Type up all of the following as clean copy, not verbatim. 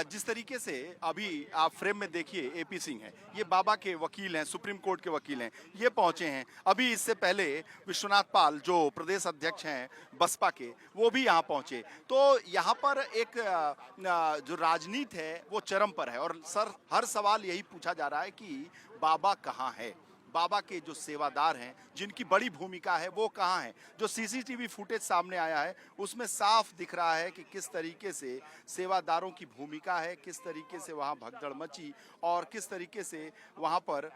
जिस तरीके से अभी आप फ्रेम में देखिए एपी सिंह है, ये बाबा के वकील हैं, सुप्रीम कोर्ट के वकील हैं, ये पहुंचे हैं। अभी इससे पहले विश्वनाथ पाल जो प्रदेश अध्यक्ष हैं बसपा के, वो भी यहाँ पहुंचे। तो यहाँ पर एक जो राजनीति है वो चरम पर है और हर सवाल यही पूछा जा रहा है कि बाबा कहाँ है, बाबा के जो सेवादार हैं जिनकी बड़ी भूमिका है वो कहाँ है। जो सीसीटीवी फुटेज सामने आया है उसमें साफ दिख रहा है कि किस तरीके से सेवादारों की भूमिका है, किस तरीके से वहाँ भगदड़ मची और किस तरीके से वहाँ पर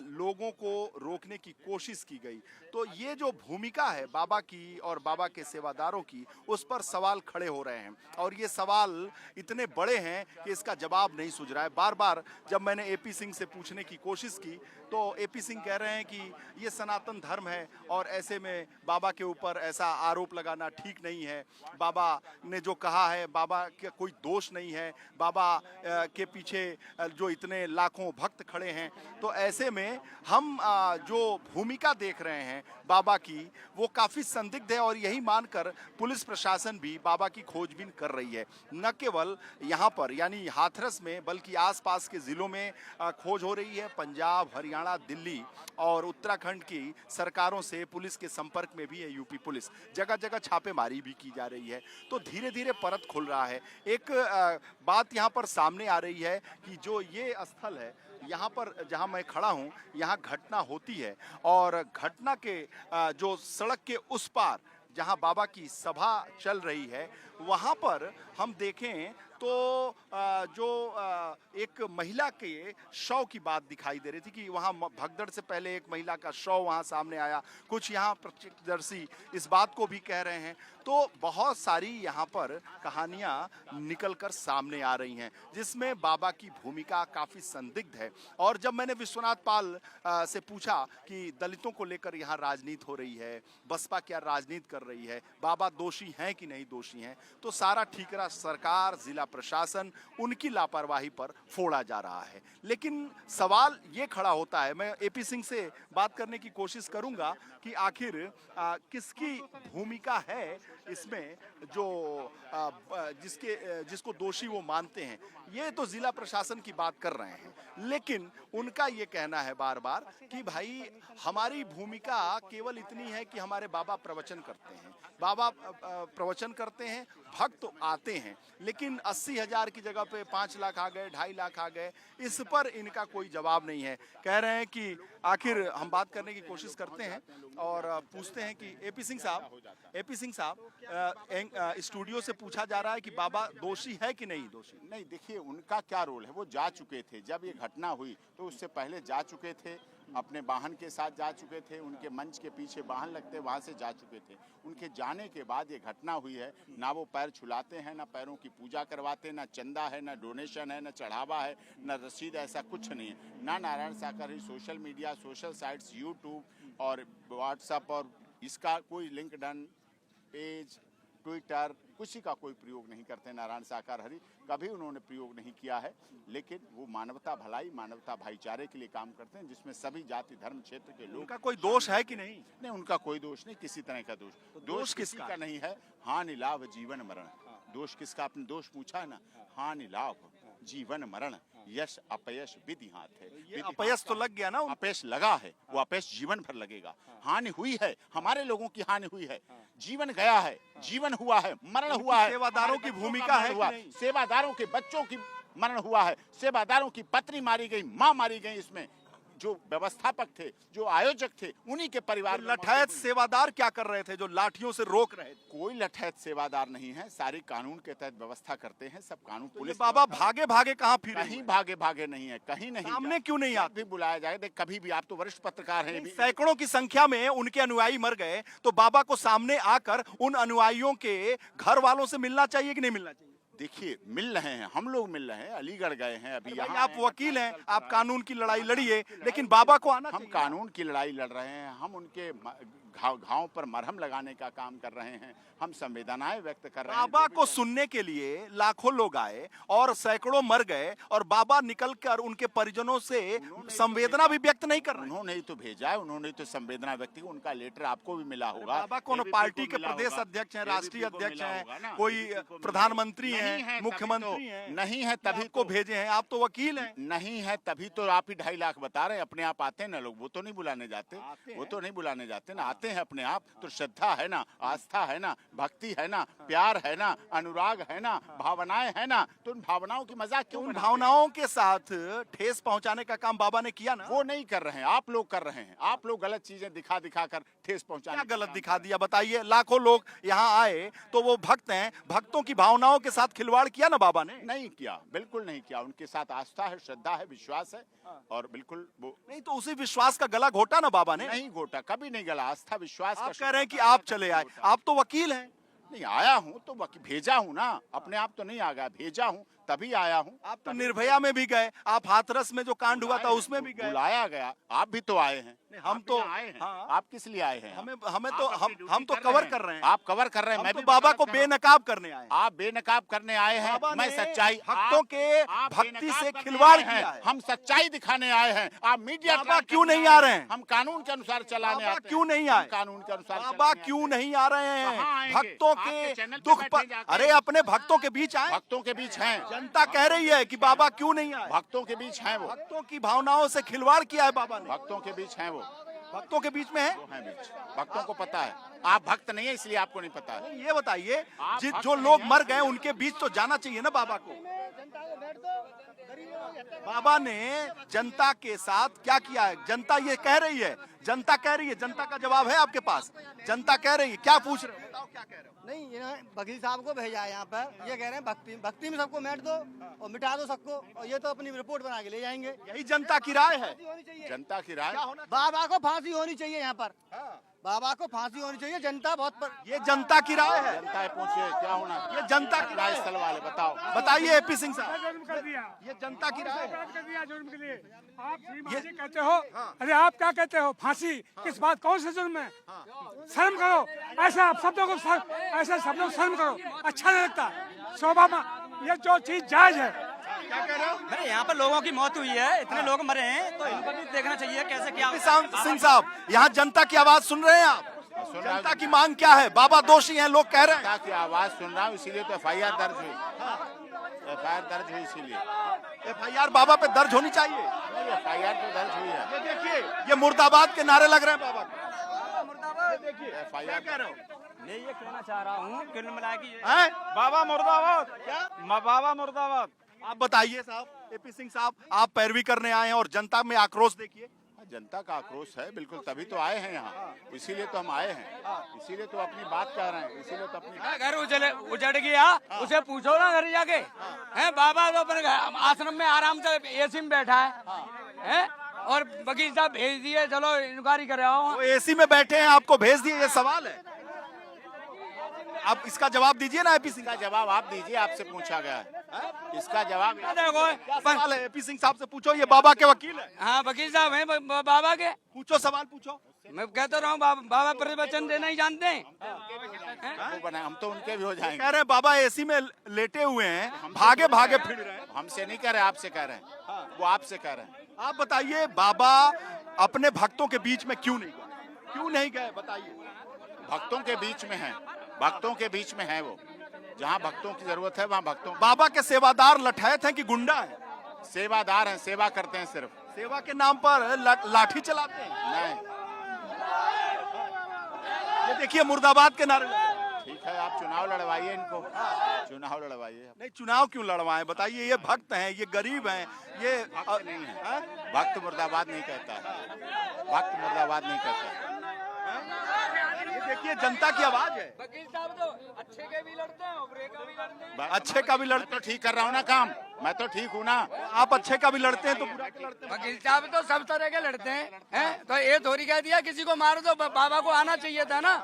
लोगों को रोकने की कोशिश की गई। तो ये जो भूमिका है बाबा की और बाबा के सेवादारों की, उस पर सवाल खड़े हो रहे हैं और ये सवाल इतने बड़े हैं कि इसका जवाब नहीं सूझ रहा है। बार बार जब मैंने एपी सिंह से पूछने की कोशिश की तो एपी सिंह कह रहे हैं कि ये सनातन धर्म है और ऐसे में बाबा के ऊपर ऐसा आरोप लगाना ठीक नहीं है। बाबा ने जो कहा है, बाबा का कोई दोष नहीं है, बाबा के पीछे जो इतने लाखों भक्त खड़े हैं, तो ऐसे में हम जो भूमिका देख रहे हैं बाबा की वो काफ़ी संदिग्ध है और यही मानकर पुलिस प्रशासन भी बाबा की खोजबीन कर रही है। न केवल यहाँ पर यानी हाथरस में बल्कि आसपास के ज़िलों में खोज हो रही है। पंजाब, हरियाणा, दिल्ली और उत्तराखंड की सरकारों से पुलिस के संपर्क में भी है यूपी पुलिस, जगह जगह छापेमारी भी की जा रही है। तो धीरे धीरे परत खुल रहा है। एक बात यहाँ पर सामने आ रही है कि जो ये स्थल है यहाँ पर जहाँ मैं खड़ा हूँ, यहाँ घटना होती है और घटना के जो सड़क के उस पार जहाँ बाबा की सभा चल रही है वहाँ पर हम देखें तो जो एक महिला के शव की बात दिखाई दे रही थी कि वहाँ भगदड़ से पहले एक महिला का शव वहाँ सामने आया। कुछ यहाँ प्रत्यक्षदर्शी इस बात को भी कह रहे हैं। तो बहुत सारी यहाँ पर कहानियाँ निकल कर सामने आ रही हैं जिसमें बाबा की भूमिका काफ़ी संदिग्ध है। और जब मैंने विश्वनाथ पाल से पूछा कि दलितों को लेकर यहाँ राजनीति हो रही है, बसपा क्या राजनीति कर रही है, बाबा दोषी हैं कि नहीं दोषी हैं, तो सारा ठीकरा सरकार, जिला प्रशासन, उनकी लापरवाही पर फोड़ा जा रहा है। लेकिन सवाल ये खड़ा होता है, मैं एपी सिंह से बात करने की कोशिश करूंगा कि आखिर किसकी भूमिका है इसमें, जो जिसको दोषी वो मानते हैं। ये तो जिला प्रशासन की बात कर रहे हैं, लेकिन उनका ये कहना है बार बार कि भाई हमारी भूमिका केवल इतनी है कि हमारे बाबा प्रवचन करते हैं, बाबा प्रवचन करते हैं, भक्त आते हैं, लेकिन 80,000 की जगह पे 5 लाख आ गए, 2.5 लाख आ गए, इस पर इनका कोई जवाब नहीं है। कह रहे हैं कि आखिर हम बात करने की कोशिश करते हैं और पूछते हैं कि एपी सिंह साहब, स्टूडियो से पूछा जा रहा है कि बाबा दोषी है कि नहीं दोषी। नहीं, देखिए उनका क्या रोल है, वो जा चुके थे जब ये घटना हुई, तो उससे पहले जा चुके थे, अपने वाहन के साथ जा चुके थे, उनके मंच के पीछे वाहन लगते वहाँ से जा चुके थे। उनके जाने के बाद ये घटना हुई है। ना वो पैर छुलाते हैं, ना पैरों की पूजा करवाते, ना चंदा है, ना डोनेशन है, ना चढ़ावा है, ना रसीद, ऐसा कुछ नहीं है। ना नारायण साकर social media, social sites, YouTube और व्हाट्सएप और इसका कोई लिंक्डइन पेज, ट्विटर, किसी का कोई प्रयोग नहीं करते। नारायण साकार हरि कभी उन्होंने प्रयोग नहीं किया है, लेकिन वो मानवता भलाई, मानवता भाईचारे के लिए काम करते हैं, जिसमें सभी जाति धर्म क्षेत्र के लोग। उनका कोई दोष है कि नहीं? नहीं, उनका कोई दोष नहीं, किसी तरह का दोष। तो दोष किसी का नहीं है। हानि लाभ जीवन मरण। दोष किसका? आपने दोष पूछा है ना, हानि लाभ जीवन मरण, यश अपयश विधि हाथ है। ये अपयश तो लग गया ना? अपयश लगा है, वो अपयश जीवन भर लगेगा। हानि हुई है, हमारे लोगों की हानि हुई है, जीवन गया है, जीवन हुआ है, मरण हुआ है। सेवादारों की भूमिका है कि नहीं? सेवादारों के बच्चों की मरण हुआ है, सेवादारों की पत्नी मारी गई, माँ मारी गई। इसमें जो व्यवस्थापक थे, जो आयोजक थे, उन्हीं के परिवार। लठैत सेवादार क्या कर रहे थे जो लाठियों से रोक रहे थे? कोई लठैत सेवादार नहीं है, सारी कानून के तहत व्यवस्था करते हैं, सब कानून। तो पुलिस बाबा भागे भागे कहाँ फिर? कहीं भागे भागे नहीं है, कहीं नहीं। सामने क्यों नहीं आते? भी बुलाया जाए, देख कभी भी। आप तो वरिष्ठ पत्रकार हैं। सैकड़ों की संख्या में उनके अनुयायी मर गए, तो बाबा को सामने आकर उन अनुयायियों के घर वालों से मिलना चाहिए कि नहीं मिलना चाहिए? देखिए, मिल रहे हैं, हम लोग मिल रहे हैं, अलीगढ़ गए हैं अभी। यहाँ आप वकील हैं, आप कानून की लड़ाई लड़िए, लेकिन बाबा को आना चाहिए। हम कानून की लड़ाई लड़ रहे हैं, हम उनके घाव पर मरहम लगाने का काम कर रहे हैं, हम संवेदनाएं व्यक्त कर रहे हैं। बाबा को सुनने के लिए लाखों लोग आए और सैकड़ों मर गए और बाबा निकलकर उनके परिजनों से संवेदना भी व्यक्त नहीं कर रहे। उन्होंने ही तो भेजा है, उन्होंने तो संवेदना व्यक्त की। उनका लेटर आपको भी मिला होगा। बाबा कौन पार्टी के प्रदेश अध्यक्ष हैं, राष्ट्रीय अध्यक्ष हैं, कोई प्रधानमंत्री हैं, हैं, मुख्यमंत्री हैं, नहीं है तभी को तो भेजे हैं, आप तो वकील हैं। नहीं है तभी तो आप ही 2.5 लाख बता रहे हैं। अपने आप आते हैं ना लोग, वो तो नहीं बुलाने जाते, वो तो नहीं बुलाने जाते ना, आते हैं अपने आप। तो श्रद्धा है ना, आस्था है ना, भक्ति है ना, प्यार है ना, अनुराग है ना, भावनाएं है ना, तो उन भावनाओं की मजाक क्यों उन बनाते हैं? भावनाओं के साथ ठेस पहुंचाने का काम बाबा ने किया ना। वो नहीं कर रहे हैं, आप लोग कर रहे हैं। आप लोग गलत चीजें दिखा दिखा कर ठेस पहुंचाने क्या का गलत काम दिखा दिया बताइए। लाखों लोग यहाँ आए तो वो भक्त हैं, भक्तों की भावनाओं के साथ खिलवाड़ किया ना बाबा ने। नहीं किया, बिल्कुल नहीं किया। उनके साथ आस्था है, श्रद्धा है, विश्वास है, और बिल्कुल वो नहीं तो उसी विश्वास का गला घोटा ना बाबा ने। नहीं घोटा, कभी नहीं गला। आस्था विश्वास आप का कह रहे हैं कि श्रद्धा का आप चले आए, आप तो वकील हैं। नहीं आया हूँ तो भेजा हूँ ना, अपने आप तो नहीं आ गया, भेजा हूँ तभी आया हूँ। आप तो निर्भया में भी गए, आप हाथरस में जो कांड हुआ था उसमें भी गए। बुलाया गया, आप भी तो आए हैं। हम आप तो यहाँ आए हैं। हाँ। आप किस लिए आए हैं? हमें आप तो अपनी ड्यूटी हम तो कर कवर रहे कर रहे हैं। आप कवर कर रहे हैं, हम मैं तो भी बाबा वकालत को कर रहा हूँ। बेनकाब करने आए हैं। आप बेनकाब करने आए हैं, बाबा मैं ने सच्चाई भक्तों के आप भक्ति बेनकाब से करने खिलवाड़ आए हैं, किया है। हम सच्चाई दिखाने आए हैं। आप मीडिया बाबा ट्रायल क्यों करने नहीं आए आ रहे हैं? हम कानून के अनुसार चलाने बाबा आते हैं। क्यों नहीं हम आए? कानून के अनुसार बाबा चलाने क्यों आते हैं। नहीं आ रहे हैं? कहाँ आएंगे? भक्तों आपके के चैनल पे दुख बैठे पर, जाके। अरे अपने भक्तों के बीच आए। भक्तों के बीच हैं, जनता कह रही है कि बाबा क्यों नहीं आए। भक्तों के बीच हैं वो, भक्तों की भावनाओं से खिलवाड़ किया है बाबा ने। भक्तों के बीच हैं वो भक्तों के बीच में है। हैं बीच। भक्तों को पता है, आप भक्त नहीं है इसलिए आपको नहीं पता है। ये बताइए, आप भक्त जो नहीं लोग हैं, मर गए उनके बीच तो जाना चाहिए ना बाबा को। बाबा ने जनता के साथ क्या किया है? जनता ये कह रही है, जनता कह रही है, जनता का जवाब है आपके पास? जनता कह रही है, क्या पूछ रहे हो बताओ, क्या कह रहे हो? नहीं, इन्होंने वकील साहब को भेजा है यहाँ पर। ये कह रहे हैं भक्ति में सबको मेट दो और मिटा दो सबको, और ये तो अपनी रिपोर्ट बना के ले जाएंगे। यही जनता की राय है। होनी चाहिए, जनता की राय, बाबा को फांसी होनी चाहिए यहाँ पर। बाबा को फांसी होनी चाहिए। जनता बहुत ये जनता की राय है। जनता है, पूछिए क्या होना। ये जनता की राय है। स्थल वाले बताओ, बताइए एपी सिंह साहब, जुर्म कर दिया, ये जनता की राय है। कर दिया जुर्म के लिए। आप श्रीमान जी कहते हो, अरे आप क्या कहते हो? फांसी किस बात, कौन सा जुर्म है? शर्म करो। ऐसा आप शब्दों को ऐसे शब्दों को शर्म करो, अच्छा नहीं लगता। शोभा में ये जो चीज जायज है। क्या कह रहे हो? अरे यहाँ पर लोगों की मौत हुई है, इतने लोग मरे हैं, तो इनको भी देखना चाहिए कैसे क्या। सिंह साहब, यहाँ जनता की आवाज सुन रहे हैं आप? जनता की मांग क्या है? बाबा दोषी हैं लोग कह रहे हैं। जनता की आवाज सुन रहा हूँ, इसीलिए तो FIR दर्ज हुई। FIR दर्ज हुई इसीलिए। FIR बाबा पे दर्ज होनी चाहिए। नहीं, FIR तो दर्ज हुई है। ये देखिए, ये मुर्दाबाद के नारे लग रहे हैं बाबा को। ये देखिए, FIR क्या कह रहे हो? मैं ये कहना चाह रहा हूँ कुल मिला के हैं? बाबा मुर्दाबाद, क्या? बाबा मुर्दाबाद। आप बताइए साहब, एपी सिंह साहब, आप पैरवी करने आए हैं और जनता में आक्रोश देखिए। जनता का आक्रोश है, बिल्कुल, तभी तो आए हैं यहाँ, इसीलिए तो हम आए हैं, इसीलिए तो अपनी बात कह रहे हैं, इसीलिए तो अपनी घर उजड़ गया, उसे पूछो ना घर जाके। हैं बाबा तो अपने आश्रम में आराम से AC में बैठा है, और वकील साहब भेज दिए, चलो इंक्वायरी करे आओ। वो AC में बैठे हैं, आपको भेज दिए, ये सवाल है। आप इसका जवाब दीजिए ना एपी सिंह। इसका जवाब आप दीजिए, आपसे पूछा गया है। इसका जवाब क्या सवाल है? एपी सिंह साहब से पूछो, ये बाबा के वकील है। हाँ वकील साहब हैं बाबा के। पूछो, सवाल पूछो। मैं कहता रहा हूँ बाबा प्रवचन देना ही जानते हैं। हम तो उनके भी हो जाएंगे। कह रहे हैं बाबा AC में लेटे हुए हैं, भागे भागे फिर रहे हैं। हमसे नहीं कह रहे, आपसे कह रहे हैं, वो आपसे कह रहे हैं। आप बताइए, बाबा अपने भक्तों के बीच में क्यों नहीं गए? क्यों नहीं गए बताइए? भक्तों के बीच में है, भक्तों के बीच में है वो। जहाँ भक्तों की जरूरत है वहाँ भक्तों। बाबा के सेवादार लठैत हैं कि गुंडा है? सेवादार हैं, सेवा करते हैं सिर्फ। सेवा के नाम पर लाठी चलाते हैं। नहीं, ये देखिए मुर्दाबाद के नारे लगे हैं। ठीक है, आप चुनाव लड़वाइए इनको, चुनाव लड़वाइए। नहीं, चुनाव क्यों लड़वाएं बताइए? ये भक्त हैं, ये गरीब हैं, ये भक्त नहीं है, भक्त मुर्दाबाद नहीं कहता है, भक्त मुर्दाबाद नहीं कहता है। ये देखिए जनता की आवाज है। वकील साहब तो अच्छे के भी लड़ते हैं और बुरे का भी लड़ते हैं। अच्छे का भी मैं लड़ते तो ठीक कर रहा हूँ ना काम, मैं तो ठीक हूँ ना। हैं, आप अच्छे का भी लड़ते हैं तो बुरा का लड़ते हैं। वकील साहब तो सब तरह के लड़ते हैं, तो ये थोड़ी कह दिया किसी को मारो तो बाबा को आना चाहिए था ना।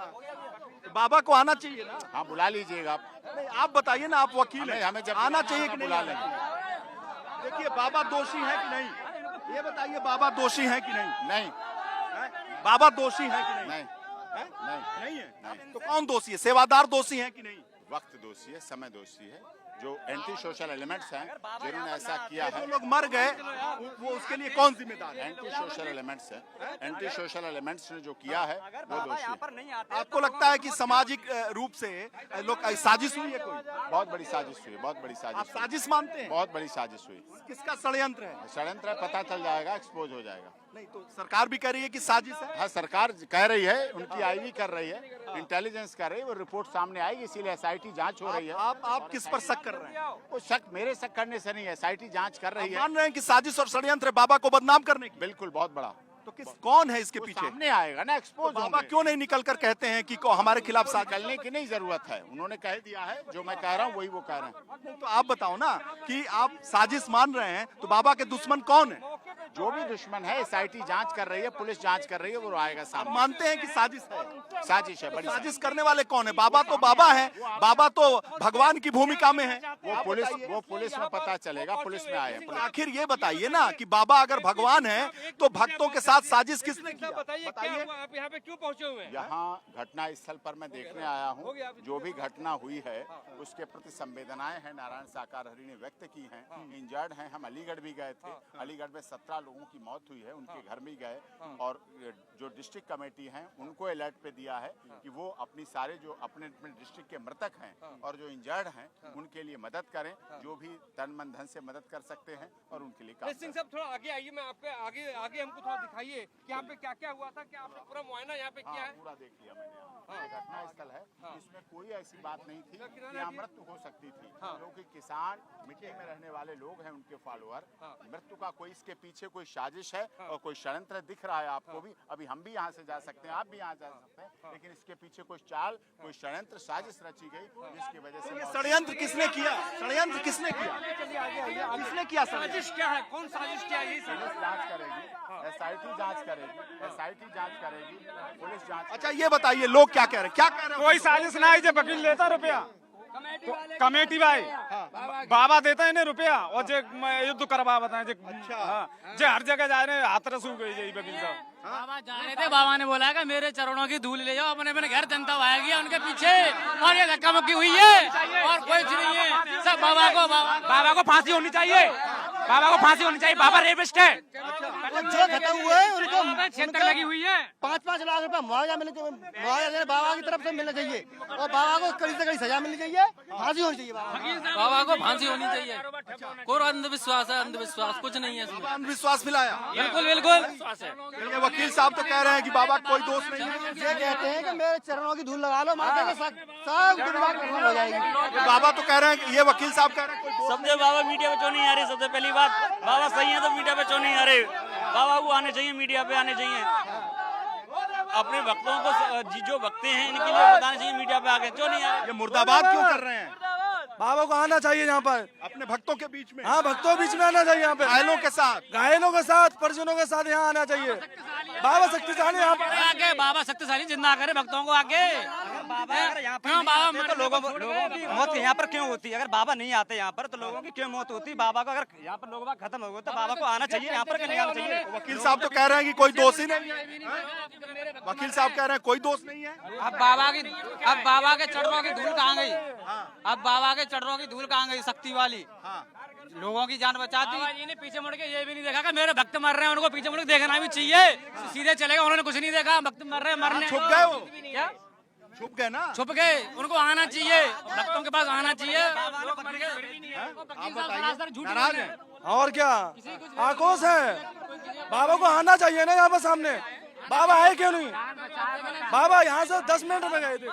बाबा को आना चाहिए ना। हाँ, बुला लीजिएगा आप। नहीं, आप बताइए ना, आप वकील हैं, हमें जब आना चाहिए कि नहीं बुला आना लेंगे। चाहिए? देखिए, बाबा दोषी है कि नहीं, ये बताइए, बाबा दोषी है कि नहीं? नहीं, बाबा दोषी है कि नहीं? नहीं, हैं? नहीं, नहीं है। नहीं। तो कौन दोषी है? सेवादार दोषी है कि नहीं? वक्त दोषी है, समय दोषी है, जो एंटी सोशल एलिमेंट्स हैं जिन्होंने ऐसा किया है, जो लोग मर गए वो उसके लिए कौन जिम्मेदार है? एंटी सोशल एलिमेंट्स है, एंटी सोशल एलिमेंट्स ने जो किया है वो दोषी है। आपको लगता है कि सामाजिक रूप से लोग साजिश हुई है? कोई बहुत बड़ी साजिश हुई, बहुत बड़ी आप साजिश हुई, साजिश मानते हैं? बहुत बड़ी साजिश हुई। किसका षड्यंत्र है? षड्यंत्र है, पता चल जाएगा, एक्सपोज हो जाएगा। नहीं तो सरकार भी कह रही है कि साजिश है। हाँ, सरकार कह रही है, उनकी आईवी कर रही है, इंटेलिजेंस कर रही है, वो रिपोर्ट सामने आएगी, इसीलिए एसआईटी जांच हो रही है। आप किस पर शक कर रहे हैं? वो शक मेरे शक करने से नहीं है, एसआईटी जांच कर रही है। मान रहे हैं कि साजिश और षड्यंत्र है बाबा को बदनाम करने की? बिल्कुल, बहुत बड़ा। तो कौन है इसके वो पीछे? सामने आएगा ना, एक्सपोज बाबा क्यों नहीं निकल कर कहते हैं कि हमारे खिलाफ साजिश? निकलने की नहीं जरूरत है, उन्होंने कह दिया है, जो मैं कह रहा हूँ वही वो कह रहे हैं। तो आप बताओ ना कि आप साजिश मान रहे हैं तो बाबा के दुश्मन कौन है? जो भी दुश्मन है, एसआईटी जांच कर रही है, पुलिस जांच कर रही है, वो आएगा आप सामने। मानते हैं कि साजिश है? साजिश है, बड़ी साजिश करने वाले कौन है? बाबा तो बाबा है, बाबा तो भगवान की भूमिका में है। वो पुलिस में पता चलेगा, पुलिस में आए हैं। तो आखिर ये बताइए ना कि बाबा अगर भगवान है तो भक्तों के साथ साजिश किसने किया? बताइए क्या हुआ? आप यहाँ पे क्यों पहुँचे हुए हैं? यहाँ घटना स्थल पर मैं देखने आया हूँ, जो भी घटना हुई है उसके प्रति संवेदनाएं हैं नारायण साकार हरि ने व्यक्त की हैं। इंजर्ड हैं, हम अलीगढ़ भी गए थे, अलीगढ़ में 17 लोगों की मौत हुई है, उनके घर में गए और जो डिस्ट्रिक्ट कमेटी हैं उनको अलर्ट पे दिया है कि वो अपनी सारे जो अपने अपने डिस्ट्रिक्ट के मृतक हैं और जो इंजर्ड हैं उनके लिए मदद करें, जो भी तन मन धन से मदद कर सकते हैं और उनके लिए काम सिंह साहब थोड़ा आगे आइए, मैं आपके आगे आगे हमको थोड़ा दिखाइए कि यहाँ पे क्या क्या हुआ था, क्या आपने पूरा मुआयना यहाँ पे किया है? पूरा देख लिया मैंने। यहाँ घटना स्थल है, इसमें कोई ऐसी बात नहीं थी कि यहाँ मृत्यु हो सकती थी, क्योंकि किसान मिट्टी में रहने वाले लोग हैं, उनके फॉलोअर। मृत्यु का कोई इसके पीछे कोई साजिश है और कोई षड्यंत्र दिख रहा है आपको भी। अभी हम भी यहाँ से जा सकते हैं, आप भी यहाँ जा सकते हैं, लेकिन इसके पीछे कोई चाल, कोई षड्यंत्र साजिश रची गई जिसकी वजह से षड्यंत्र किसने किया? षड्यंत्र किसने किया? किसने किया? साजिश क्या है? कौन साजिश क्या है? पुलिस जांच करेगी, एसआईटी जांच करेगी, एसआईटी जांच करेगी, पुलिस जांच। अच्छा ये बताइए लोग क्या कह रहे हैं? क्या कह रहे हैं? कोई साजिश ना आई, जो वकील लेता रुपया कमेटी भाई बाबा देता है इन्हें रुपया और जे युद्ध करवा बताए जे। हाँ, जे हर जगह जा रहे हैं, हाथ रसूख गई यही वकील साहब। बाबा जा रहे थे, बाबा ने बोला कि मेरे चरणों की धूल ले जाओ, अपने अपने घर जनता आएगी उनके पीछे, और ये धक्का मुक्की हुई है और कोई नहीं है। सब बाबा को फांसी होनी चाहिए, बाबा को फांसी होनी चाहिए। बाबा रेपिस्ट है, जो खत्म हुए हैं उनको क्षेत्र लगी हुई है। 5-5 लाख रुपए मुआवजा मिलना चाहिए, मुआवजा बाबा की तरफ से मिलना चाहिए और बाबा को कड़ी से कड़ी सजा मिलनी चाहिए, फांसी होनी चाहिए बाबा को फांसी होनी चाहिए। कोई अंधविश्वास है, अंधविश्वास कुछ नहीं है इसमें। अंधविश्वास फैलाया? बिल्कुल बिल्कुल। वकील साहब तो कह रहे हैं कि बाबा कोई दोष नहीं है। ये कहते हैं कि मेरे चरणों की धूल लगा लो, माता के सब गुनाह खत्म हो जाएगी। बाबा तो कह रहे हैं कि ये वकील साहब कह रहे हैं कोई दोष सबसे बाबा मीडिया पे क्यों नहीं आ रहे? सबसे पहली बात, बाबा सही है तो मीडिया पे क्यों नहीं आ रहे? बाबा को आने चाहिए, मीडिया पे आने चाहिए, अपने भक्तों को जो भक्ते हैं इनके लिए बताने चाहिए, मीडिया पे आके क्यों नहीं आ रहे? ये मुर्दाबाद क्यों कर रहे हैं? बाबा को आना चाहिए यहाँ पर, अपने भक्तों के बीच में। हाँ भक्तों बीच में आना चाहिए यहाँ पे, घायलों के साथ, घायलों के साथ, परिजनों के साथ यहाँ आना चाहिए। बाबा शक्तिशाली यहाँ पर आगे, बाबा शक्तिशाली जिंदा करे भक्तों को आगे। बाबा अगर यहाँ पर बाबा तो लोगों की मौत यहाँ पर क्यों होती? अगर बाबा नहीं आते यहाँ पर तो लोगों की क्यों मौत होती? बाबा को अगर यहाँ पर लोग खत्म हो गए तो बाबा को आना चाहिए यहाँ पर, क्यों नहीं आना चाहिए? वकील साहब तो कह रहे हैं कि कोई दोषी नहीं है। वकील साहब कह रहे हैं कोई दोष नहीं है। अब बाबा के चरणों की धूल कहाँ गई? अब बाबा के चरणों की धूल कहाँ गई? शक्ति वाली लोगों की जान बचा दी। इन्हें पीछे मुड़ के ये भी नहीं देखा कि मेरे भक्त मर रहे हैं, उनको पीछे मुड़ के देखना भी चाहिए। सीधे चलेगा, उन्होंने कुछ नहीं देखा, भक्त मर रहे हैं, मरने छुप गए वो, क्या छुप गए ना, छुप गए। उनको आना चाहिए, भक्तों के पास आना चाहिए। नाराज है और क्या आक्रोश है? बाबा को आना चाहिए ना यहाँ पर सामने। बाबा आए क्यों नहीं? बाबा यहाँ से 10 मिनट में गए थे।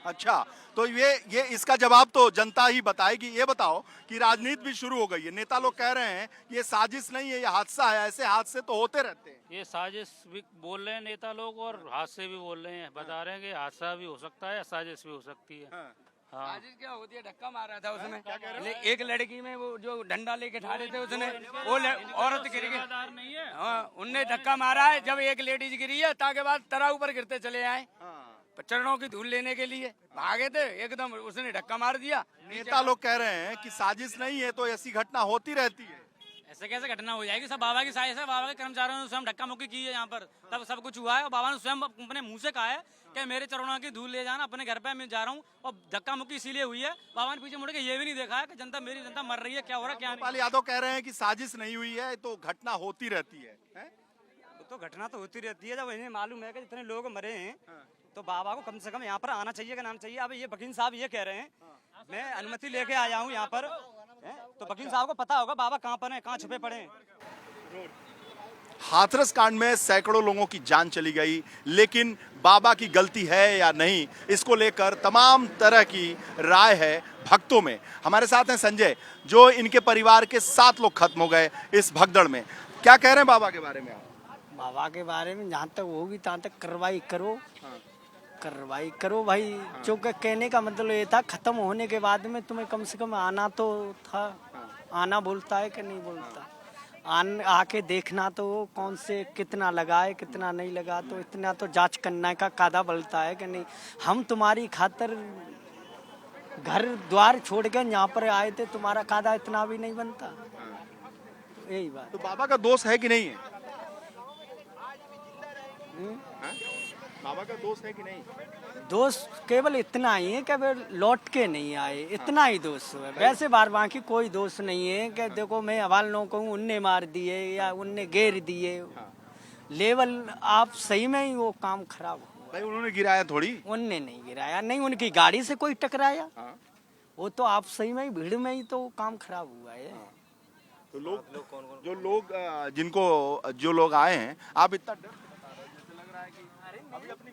अच्छा तो ये इसका जवाब तो जनता ही बताएगी। ये बताओ कि राजनीति भी शुरू हो गई है, नेता लोग कह रहे हैं ये साजिश नहीं है, ये हादसा है, ऐसे हादसे तो होते रहते हैं। ये साजिश भी बोल रहे हैं नेता लोग और हादसे भी बोल रहे हैं, बता रहे हैं कि हादसा भी हो सकता है, साजिश भी हो सकती है। हाँ। साजिश क्या होती है? धक्का मारा था उसने, एक लड़की में वो जो डंडा लेके ठा रहे थे उसने, वो औरत गिर गई। हाँ, उनने धक्का मारा है। जब एक लेडीज गिरी है ताके बाद तरा ऊपर गिरते चले आए, चरणों की धूल लेने के लिए भागे थे, एकदम उसने धक्का मार दिया। नेता लोग कह रहे हैं कि साजिश नहीं है तो ऐसी घटना होती रहती है। ऐसे कैसे घटना हो जाएगी? सब बाबा की साजिश है, बाबा के कर्मचारियों ने स्वयं धक्का मुक्की की है यहाँ पर, तब सब कुछ हुआ है। और बाबा ने स्वयं अपने मुंह से कहा है कि मेरे चरणों की धूल ले जाना, अपने घर पे मैं जा रहा हूँ। और धक्का मुक्की इसीलिए हुई है, बाबा ने पीछे मुड़ के ये भी नहीं देखा है कि जनता, मेरी जनता मर रही है, क्या हो रहा है क्या गोपाल यादव कह रहे हैं कि साजिश नहीं हुई है, तो घटना होती रहती है, हैं? तो घटना तो होती रहती है। जब इन्हें मालूम है कि जितने लोग मरे हैं तो बाबा को कम से कम यहाँ पर आना चाहिए कि नाम चाहिए। अब ये वकील साहब ये कह रहे हैं मैं अनुमति लेके आया हूँ यहाँ पर, तो वकील साहब को पता होगा बाबा कहाँ पर हैं, कहाँ छुपे पड़े हैं। हाथरस कांड में सैकड़ों लोगों की जान चली गई, लेकिन बाबा की गलती है या नहीं, इसको लेकर तमाम तरह की राय है भक्तों में। हमारे साथ हैं संजय, जो इनके परिवार के 7 लोग खत्म हो गए इस भगदड़ में। क्या कह रहे हैं बाबा के बारे में आप? बाबा के बारे में जहाँ तक होगी तहाँ तक कार्रवाई करो, कार्रवाई करो भाई। जो कहने का मतलब ये था, खत्म होने के बाद में तुम्हें कम से कम आना तो था। आना बोलता है कि नहीं बोलता, आके देखना तो कौन से कितना लगा है कितना नहीं लगा, तो इतना तो जांच करने का कायदा बनता है कि नहीं। हम तुम्हारी खातर घर द्वार छोड़ के यहाँ पर आए थे, तुम्हारा कायदा इतना भी नहीं बनता। यही बात। तो बाबा का दोष है कि नहीं है? बाबा का दोष है कि नहीं? दोष केवल इतना ही है कि वे लौट के नहीं आए, इतना ही दोष है। वैसे बाकी कोई दोष नहीं है कि देखो मैं हवाल न कहूँ उनने मार दिए या उनने घेर दिए। लेवल आप सही में ही वो काम खराब हुआ भाई। उन्होंने गिराया थोड़ी, उनने नहीं गिराया, नहीं उनकी गाड़ी से कोई टकराया। वो तो आप सही में ही भीड़ में ही तो काम खराब हुआ है। तो लोग जो लोग आए हैं, आप इतना डर लग रहा है कि अभी अपनी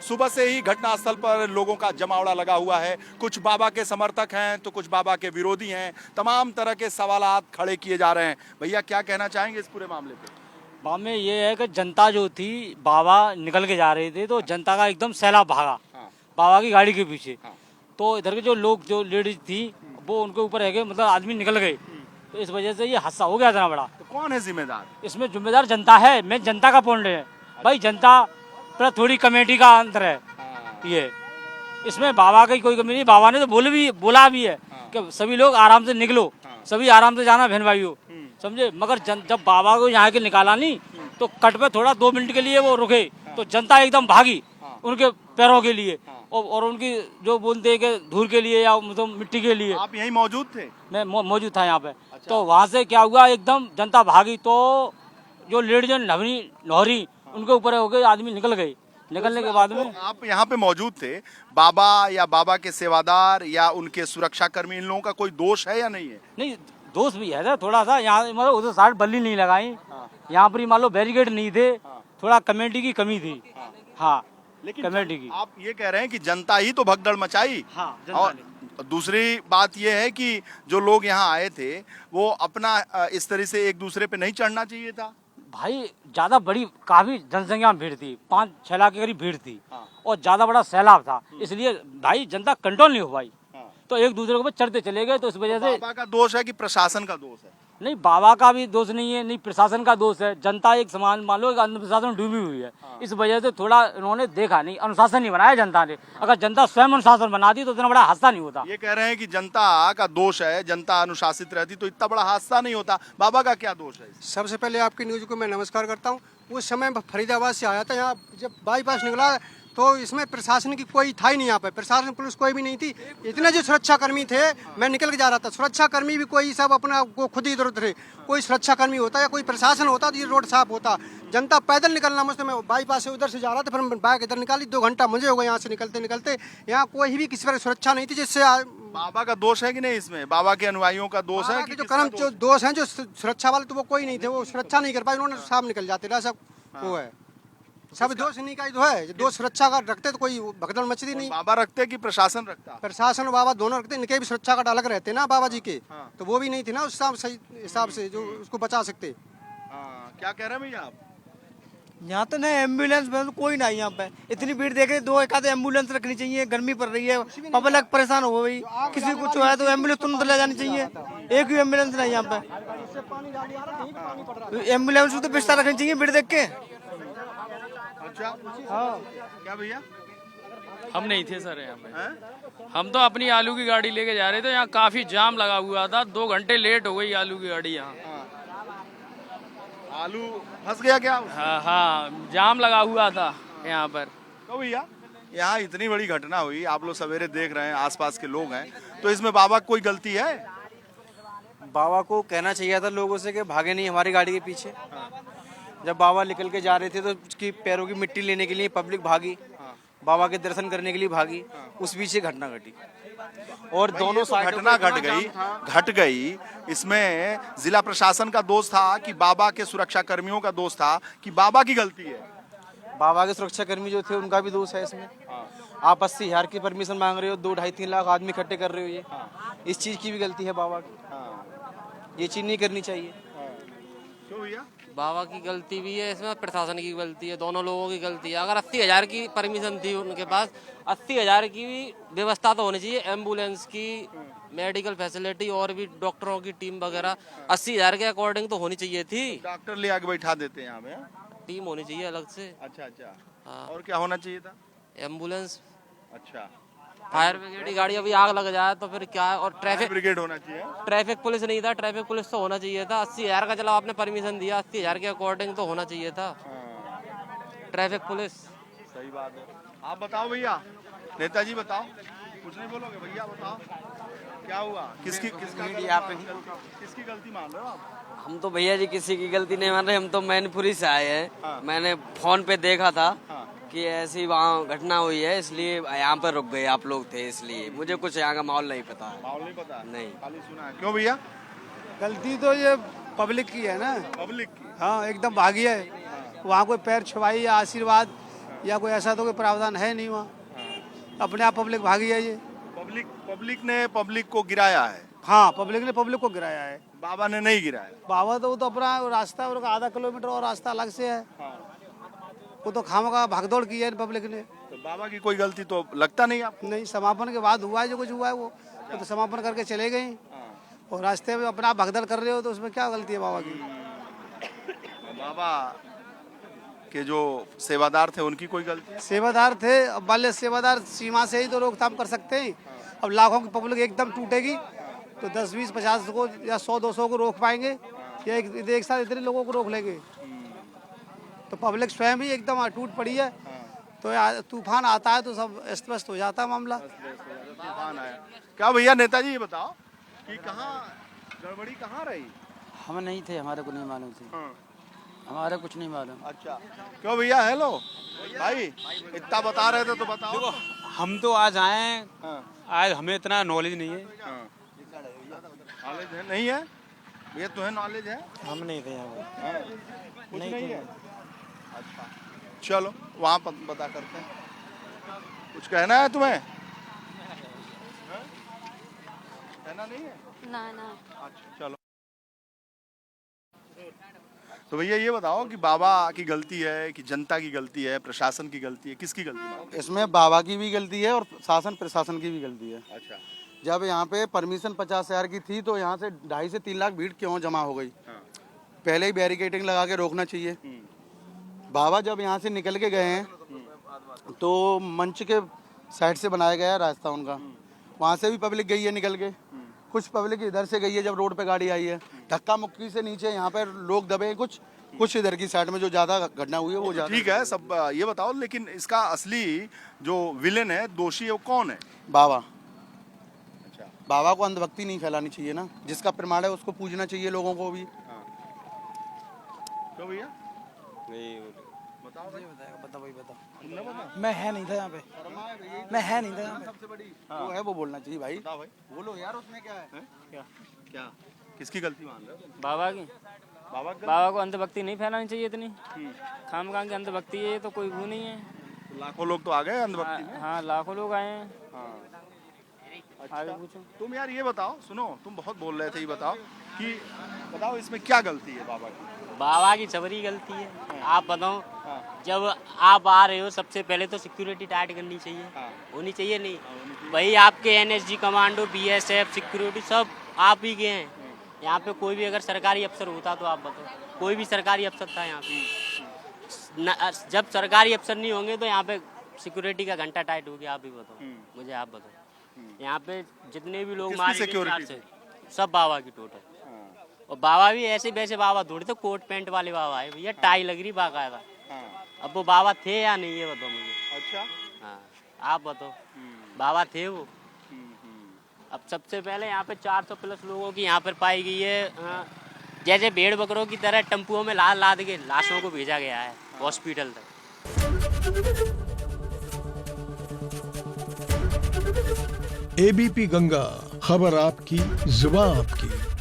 सुबह से ही घटनास्थल पर लोगों का जमावड़ा लगा हुआ है। कुछ बाबा के समर्थक हैं तो कुछ बाबा के विरोधी हैं। तमाम तरह के सवालात खड़े किए जा रहे हैं। भैया क्या कहना चाहेंगे इस पूरे मामले पे? मामले ये है कि जनता जो थी, बाबा निकल के जा रहे थे तो जनता का एकदम सैलाब भागा बाबा की गाड़ी के पीछे। तो इधर के जो लोग, जो लेडीज थी, वो उनके ऊपर है गए, मतलब आदमी निकल गए। तो इस वजह से ये हादसा हो गया इतना बड़ा। तो कौन है जिम्मेदार? इसमें जिम्मेदार जनता है। मैं जनता का पॉइंट है भाई, जनता पर थोड़ी कमेटी का अंतर है ये। इसमें बाबा की कोई कमी नहीं। बाबा ने तो बोला भी है कि सभी लोग आराम से निकलो, सभी आराम से जाना बहन भाइयों, समझे। मगर जब बाबा को यहाँ के निकाला नहीं तो कट पे थोड़ा 2 मिनट के लिए वो रुके तो जनता एकदम भागी उनके पैरों के लिए और उनकी जो बोलते हैं कि धूल के लिए या मतलब मिट्टी के लिए। आप यहीं मौजूद थे? मैं मौजूद था यहाँ पे। अच्छा। तो वहाँ से क्या हुआ, एकदम जनता भागी तो जो लेडीज नौहरी उनके ऊपर हो गए, आदमी निकल गए। निकलने के बाद में आप यहाँ पे मौजूद थे। बाबा या बाबा के सेवादार या उनके सुरक्षा कर्मी, इन लोगों का कोई दोष है या नहीं है? नहीं, दोष भी है थोड़ा सा। यहाँ मतलब उधर साइड बल्ली नहीं लगाई, यहाँ पर मान लो बैरिकेड नहीं थे, थोड़ा कमेटी की कमी थी। हाँ, लेकिन कमेटी की। आप ये कह रहे हैं कि जनता ही तो भगदड़ मचाई। और दूसरी बात ये है कि जो लोग यहाँ आए थे वो अपना इस तरह से एक दूसरे पे नहीं चढ़ना चाहिए था भाई। ज्यादा बड़ी काफी जनसंख्या में भीड़ थी, 5-6 लाख के करीब भीड़ थी और ज्यादा बड़ा सैलाब था, इसलिए भाई जनता कंट्रोल नहीं हो पाई। तो एक दूसरे के ऊपर चढ़ते चले गए। तो इस वजह से बाबा का दोष है कि प्रशासन का दोष है? नहीं, बाबा का भी दोष नहीं है, नहीं प्रशासन का दोष है। जनता एक समान मान लो अनुशासन में डूबी हुई है। इस वजह से थोड़ा इन्होंने देखा नहीं, अनुशासन नहीं बनाया जनता ने। अगर जनता स्वयं अनुशासन बनाती तो इतना बड़ा हादसा नहीं होता। ये कह रहे हैं कि जनता का दोष है, जनता अनुशासित रहती तो इतना बड़ा हादसा नहीं होता। बाबा का क्या दोष है? सबसे पहले आपकी न्यूज को मैं नमस्कार करता हूँ। उस समय फरीदाबाद से आया था यहाँ, जब बाईपास निकला तो इसमें प्रशासन की कोई था ही नहीं। यहाँ पे प्रशासन पुलिस कोई भी नहीं थी। इतने जो सुरक्षा कर्मी थे, मैं निकल के जा रहा था, सुरक्षा कर्मी भी कोई सब अपना को खुद ही इधर उधर थे। कोई सुरक्षा कर्मी होता या कोई प्रशासन होता तो ये रोड साफ होता। जनता पैदल निकलना मुझसे, मैं बाईपास से उधर से जा रहा था, फिर बाइक इधर निकाली। 2 घंटा मुझे हो गया यहाँ से निकलते निकलते। यहाँ कोई भी किसी तरह सुरक्षा नहीं थी, जिससे बाबा का दोष है कि नहीं इसमें? बाबा के अनुयायियों का दोष है कि जो कर्म जो दोष हैं, जो सुरक्षा वाले तो वो कोई नहीं थे, वो सुरक्षा नहीं कर पाए, उन्होंने साफ निकल जाते रहा। सब वो है, सब दोष इन्हीं का ही तो है। दोष सुरक्षा का रखते तो कोई भगदड़ मचती नहीं। बाबा रखते कि प्रशासन रखता? प्रशासन और बाबा दोनों रखते। इनके भी सुरक्षा का अलग रहते ना बाबा जी के। तो वो भी नहीं थे ना उस सही हिसाब से जो उसको बचा सकते। क्या कह रहे हैं भैया आप? यहाँ तो नहीं एम्बुलेंस में तो कोई नहीं। यहाँ पे इतनी भीड़ देखे 2 एक आधे एम्बुलेंस रखनी चाहिए। गर्मी पड़ रही है, पब्लिक परेशान हो गई, किसी को कुछ है तो एम्बुलेंस तुरंत ले जानी चाहिए। एक भी एम्बुलेंस नहीं यहाँ पे। एम्बुलेंस तो बिस्तर रखनी चाहिए भीड़ देख के। अच्छा, हाँ क्या भैया? हम नहीं थे सर यहाँ पे। हम तो अपनी आलू की गाड़ी लेके जा रहे थे, यहाँ काफी जाम लगा हुआ था, 2 घंटे लेट हो गई आलू की गाड़ी यहाँ। आलू फंस गया क्या? हाँ, जाम लगा हुआ था यहाँ पर। तो भैया यहाँ इतनी बड़ी घटना हुई, आप लोग सवेरे देख रहे हैं, आसपास के लोग हैं, तो इसमें बाबा की कोई गलती है? बाबा को कहना चाहिए था लोगों से कि भागे नहीं हमारी गाड़ी के पीछे। जब बाबा निकल के जा रहे थे तो उसकी पैरों की मिट्टी लेने के लिए पब्लिक भागी, बाबा के दर्शन करने के लिए भागी, उस बीच घटना घटी। और दोनों साइडों घटना पे घट गई। इसमें जिला प्रशासन का दोष था कि बाबा के सुरक्षा कर्मियों का दोष था कि बाबा की गलती है? बाबा के सुरक्षा कर्मी जो थे उनका भी दोष है इसमें। आप 80,000 की परमिशन मांग रहे हो, 2, 2.5, 3 लाख आदमी इकट्ठे कर रहे हो, ये इस चीज की भी गलती है बाबा की। ये चीज नहीं करनी चाहिए। क्यों भैया? बाबा की गलती भी है इसमें, प्रशासन की गलती है, दोनों लोगों की गलती है। अगर 80,000 की परमिशन थी उनके पास, 80,000 की भी व्यवस्था तो होनी चाहिए, एम्बुलेंस की, मेडिकल फैसिलिटी और भी डॉक्टरों की टीम वगैरह 80,000 के अकॉर्डिंग तो होनी चाहिए थी। डॉक्टर ले आके बैठा देते हैं यहाँ पे। टीम होनी चाहिए अलग से। अच्छा अच्छा। हाँ। और क्या होना चाहिए था? एम्बुलेंस, अच्छा, फायर ब्रिगेड की गाड़ी, अभी आग लग जाए तो फिर क्या है। और ट्रैफिक ब्रिगेड होना चाहिए। ट्रैफिक पुलिस नहीं था, ट्रैफिक पुलिस तो होना चाहिए था। 80,000 का चलो आपने परमिशन दिया, 80,000 के अकॉर्डिंग तो होना चाहिए था ट्रैफिक पुलिस। सही बात है। आप बताओ भैया, नेताजी बताओ, कुछ नहीं बोलोगे? भैया बताओ क्या हुआ? किसकी गलती मान रहे हो आप? हम तो भैया जी किसी की गलती नहीं मान रहे, हम तो मैनपुरी से आए हैं। मैंने फोन पे देखा था कि ऐसी वहाँ घटना हुई है, इसलिए यहाँ पर रुक गए। आप लोग थे इसलिए, मुझे कुछ यहाँ का माहौल नहीं पता है। माहौल नहीं पता? नहीं, खाली सुना है। क्यों भैया? गलती तो ये पब्लिक की है ना। पब्लिक की? हाँ, एकदम भागी है। वहाँ कोई पैर छुआई या आशीर्वाद या कोई ऐसा तो कोई प्रावधान है नहीं वहाँ। अपने आप पब्लिक भागी है ये। पब्लिक ने पब्लिक को गिराया है। हाँ, पब्लिक ने पब्लिक को गिराया है। बाबा ने नहीं गिराया। बाबा तो वो तो अपना रास्ता, और आधा किलोमीटर और रास्ता अलग से है। वो तो खामखा भागदौड़ की है पब्लिक ने। तो बाबा की कोई गलती तो लगता नहीं आपको? नहीं, समापन के बाद हुआ है जो कुछ हुआ है वो तो समापन करके चले गए, और रास्ते में अपना आप भगदड़ कर रहे हो तो उसमें क्या गलती है बाबा की? बाबा के जो सेवादार थे उनकी कोई गलती? सेवादार थे, अब वाले सेवादार सीमा से ही तो रोकथाम कर सकते हैं। अब लाखों की पब्लिक एकदम टूटेगी तो 10, 20, 50 को या 100, 200 को रोक पाएंगे, या एक साथ इतने लोगों को रोक लेंगे? तो पब्लिक स्वयं ही एकदम टूट पड़ी है। तो तूफान आता है तो सब अस्त व्यस्त हो जाता है मामला। तूफान आया क्या भैया? नेताजी ये बताओ कि कहाँ गड़बड़ी कहाँ रही? हम नहीं थे, हमारे को नहीं मालूम थी। हमारे कुछ नहीं मालूम। अच्छा, क्यों भैया? हेलो भाई, इतना बता रहे थे तो बताओ। हम तो आज आए हैं, आज हमें इतना नॉलेज नहीं है। नॉलेज है नहीं है भैया? तुम्हें नॉलेज है? हम नहीं थे यहाँ कुछ नहीं है। अच्छा, चलो वहाँ पता करते हैं। कुछ कहना है तुम्हें? कहना नहीं है? ना। अच्छा चलो। तो भैया ये बताओ कि बाबा की गलती है कि जनता की गलती है, प्रशासन की गलती है, किसकी गलती है? इसमें बाबा की भी गलती है और शासन प्रशासन की भी गलती है। अच्छा, जब यहाँ पे परमिशन 50,000 की थी तो यहाँ से 2.5 से 3 लाख भीड़ क्यों जमा हो गई? पहले ही बैरिकेडिंग लगा के रोकना चाहिए। बाबा जब यहाँ से निकल के गए हैं तो मंच के साइड से बनाया गया है रास्ता उनका, वहाँ से भी पब्लिक गई है निकल के, कुछ पब्लिक इधर से गई है जब रोड पे गाड़ी आई है। धक्का मुक्की से नीचे यहाँ पे लोग दबे हैं, कुछ इधर की साइड में जो ज्यादा घटना हुई है वो ज्यादा। ठीक है सब ये बताओ, लेकिन इसका असली जो विलेन है, दोषी है, वो कौन है? बाबा। अच्छा, बाबा को अंधभक्ति नहीं फैलानी चाहिए ना, जिसका प्रमाण है उसको पूजना चाहिए लोगों को भी। क्यों भैया? बताओ भाई बताओ। मैं है नहीं था यहाँ पे, मैं है नहीं था यहाँ पे। सबसे बड़ी वो है, वो बोलना चाहिए भाई। बताओ भाई, बोलो यार, उसमें क्या है? क्या किसकी गलती मान रहे हो? बाबा की। बाबा को अंधभक्ति नहीं फैलानी चाहिए इतनी। खामखा की अंधभक्ति है, ये तो कोई वो नहीं है। लाखों लोग तो आ गए अंधभक्ति में। हाँ, लाखों लोग आए हैं। आगे पूछो। तुम यार ये बताओ, सुनो तुम बहुत बोल रहे थे, ये बताओ कि बताओ इसमें क्या गलती है बाबा की? बाबा की सबरी गलती है। आप बताओ, जब आप आ रहे हो सबसे पहले तो सिक्योरिटी टाइट करनी चाहिए, होनी चाहिए नहीं? वही आपके NSG कमांडो, BSF, सिक्योरिटी सब आप ही के हैं। यहाँ पे कोई भी अगर सरकारी अफसर होता तो आप बताओ, कोई भी सरकारी अफसर था यहाँ पे। जब सरकारी अफसर नहीं होंगे तो यहाँ पे सिक्योरिटी का घंटा टाइट हो गया, आप ही बताओ, मुझे आप बताओ। यहाँ पे जितने भी लोग किसकी मारे गए security से, सब बाबा की टोटल। और बाबा भी ऐसे वैसे बाबा थोड़े थे, कोट पैंट वाले बाबा है भैया, टाई लग रही बाकायदा। अब वो बाबा थे या नहीं ये बताओ मुझे। अच्छा, हाँ आप बताओ, बाबा थे वो। अब सबसे पहले यहाँ पे 400 प्लस लोगों की यहाँ पर पाई गई है, जैसे भेड़ बकरों की तरह टेम्पुओं में लाद के लाशों को भेजा गया है हॉस्पिटल तक। एबीपी गंगा, खबर आपकी, जुबान आपकी।